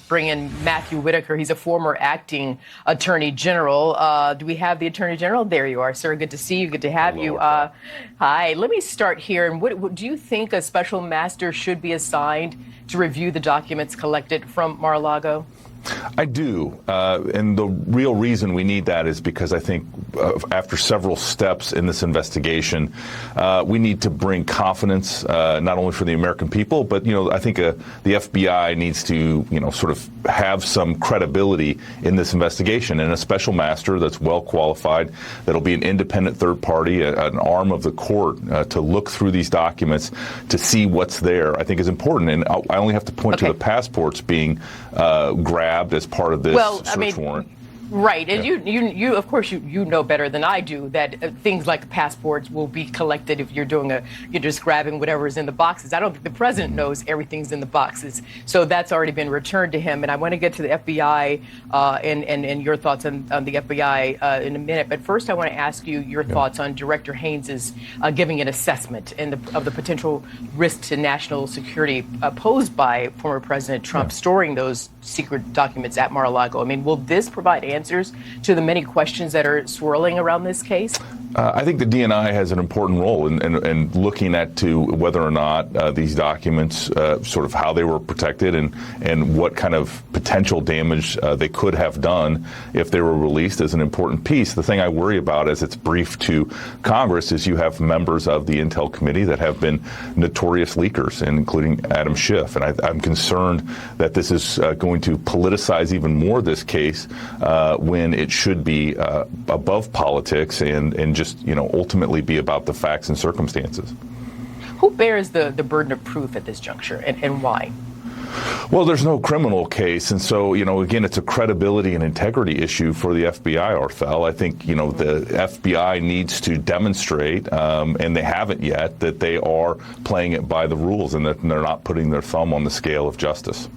Bring in Matthew Whitaker. He's a former acting attorney general. Do we have the attorney general? There you are, sir. Good to see you. Good to have you. Hi. Let me start here. And what do you think a special master should be assigned to review the documents collected from Mar-a-Lago? I do, and the real reason we need that is because I think after several steps in this investigation, we need to bring confidence not only for the American people, but I think the FBI needs to sort of have some credibility in this investigation, and a special master that's well qualified, that'll be an independent third party, an arm of the court to look through these documents to see what's there, I think is important. And I only have to point to the passports being grabbed as part of this search warrant. Right, and you of course you know better than I do that things like passports will be collected if you're just grabbing whatever is in the boxes. I don't think the president knows everything's in the boxes, so that's already been returned to him. And I want to get to the FBI and your thoughts on the FBI in a minute. But first, I want to ask you your thoughts on Director Haynes's giving an assessment of the potential risk to national security posed by former President Trump storing those secret documents at Mar-a-Lago. I mean, will this provide answers to the many questions that are swirling around this case? I think the DNI has an important role in looking at to whether or not these documents, sort of how they were protected and what kind of potential damage they could have done if they were released, is an important piece. The thing I worry about as it's briefed to Congress is you have members of the Intel Committee that have been notorious leakers, including Adam Schiff. And I'm concerned that this is going to politicize even more this case when it should be above politics and just ultimately be about the facts and circumstances. Who bears the burden of proof at this juncture, and why? Well, there's no criminal case, and so, again, it's a credibility and integrity issue for the FBI, Arthel. I think, the FBI needs to demonstrate, and they haven't yet, that they are playing it by the rules and that they're not putting their thumb on the scale of justice.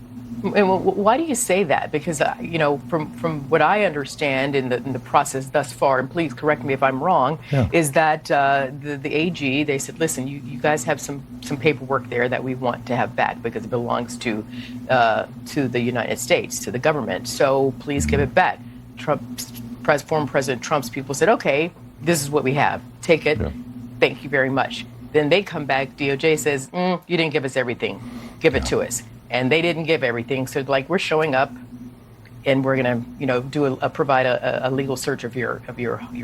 And why do you say that? Because, from what I understand in the process thus far, and please correct me if I'm wrong, is that the AG, they said, listen, you guys have some paperwork there that we want to have back because it belongs to the United States, to the government. So please give it back. Former President Trump's people said, okay, this is what we have. Take it. Yeah. Thank you very much. Then they come back. DOJ says, you didn't give us everything. Give it to us. And they didn't give everything, so we're showing up, and we're going to provide a legal search of your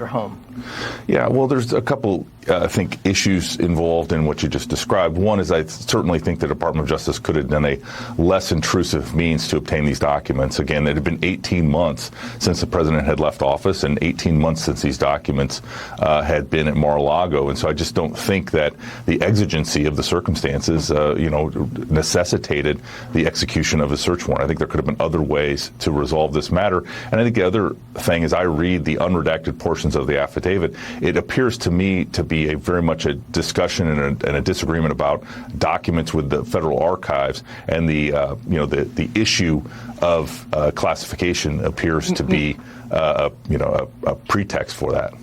home. Yeah, well, there's a couple, I think, issues involved in what you just described. One is I certainly think the Department of Justice could have done a less intrusive means to obtain these documents. Again, it had been 18 months since the president had left office and 18 months since these documents had been at Mar-a-Lago. And so I just don't think that the exigency of the circumstances, necessitated the execution of a search warrant. I think there could have been other ways to resolve this matter. And I think the other thing is I read the unredacted portions of the affidavit. It appears to me to be very much a discussion and a disagreement about documents with the federal archives, and the issue of classification appears to be a pretext for that.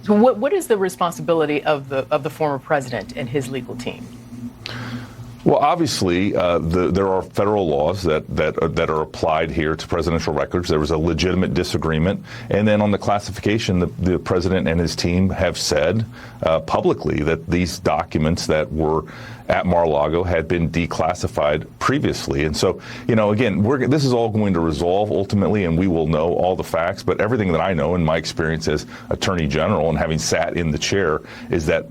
What is the responsibility of the former president and his legal team? Well, obviously, there are federal laws that are applied here to presidential records. There was a legitimate disagreement. And then on the classification, the president and his team have said publicly that these documents that were at Mar-a-Lago had been declassified previously. And so, again, this is all going to resolve ultimately, and we will know all the facts. But everything that I know in my experience as Attorney General and having sat in the chair is that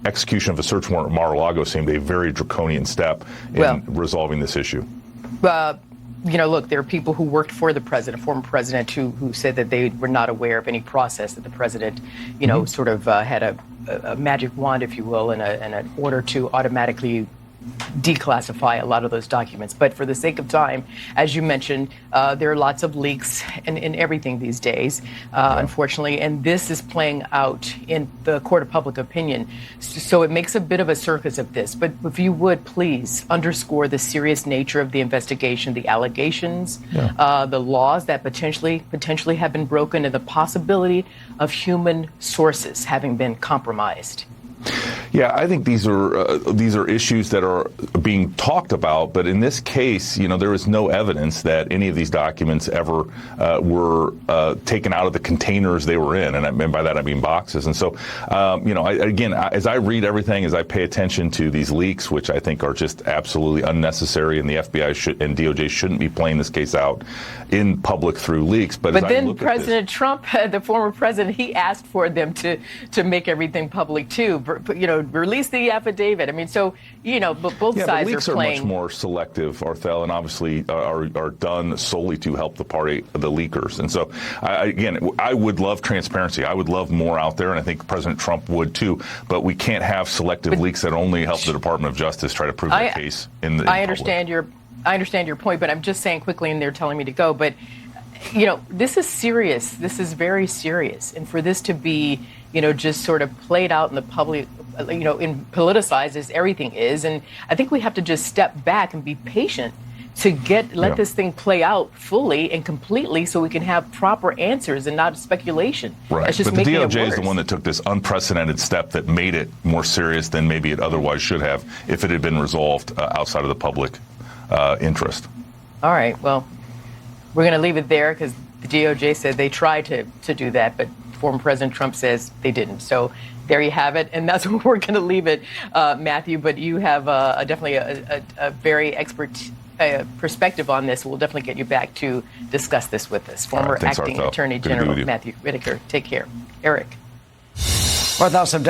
execution of a search warrant at Mar-a-Lago seemed a very draconian step in resolving this issue. Look, there are people who worked for the president, former president, who said that they were not aware of any process that the president, sort of had a magic wand, if you will, and an order to automatically declassify a lot of those documents. But for the sake of time, as you mentioned, there are lots of leaks and everything these days, unfortunately, and this is playing out in the court of public opinion. So it makes a bit of a circus of this. But if you would please underscore the serious nature of the investigation, the allegations, the laws that potentially have been broken, and the possibility of human sources having been compromised. Yeah, I think these are issues that are being talked about, but in this case, there is no evidence that any of these documents ever were taken out of the containers they were in, and by that I mean boxes. And so, as I read everything, as I pay attention to these leaks, which I think are just absolutely unnecessary, and the FBI and DOJ shouldn't be playing this case out in public through leaks. But then President Trump, the former president, he asked for them to make everything public too. Release the affidavit. I mean, so but both sides leaks are playing. Much more selective, Arthel, and obviously are done solely to help the leakers. And so, I would love transparency. I would love more out there, and I think President Trump would too. But we can't have selective leaks that only help the Department of Justice try to prove their case in the. I understand your point, but I'm just saying quickly, and they're telling me to go. But this is serious. This is very serious, and for this to be just sort of played out in the public, in politicized as everything is. And I think we have to just step back and be patient to let this thing play out fully and completely so we can have proper answers and not speculation. Right. That's just but the making DOJ it is the one that took this unprecedented step that made it more serious than maybe it otherwise should have if it had been resolved outside of the public interest. All right. Well, we're going to leave it there because the DOJ said they tried to do that, but former President Trump says they didn't. So there you have it, and that's where we're going to leave it, Matthew. But you have definitely a very expert perspective on this. We'll definitely get you back to discuss this with us. Former acting Attorney General Matthew Whitaker. Take care. Eric. Well, now some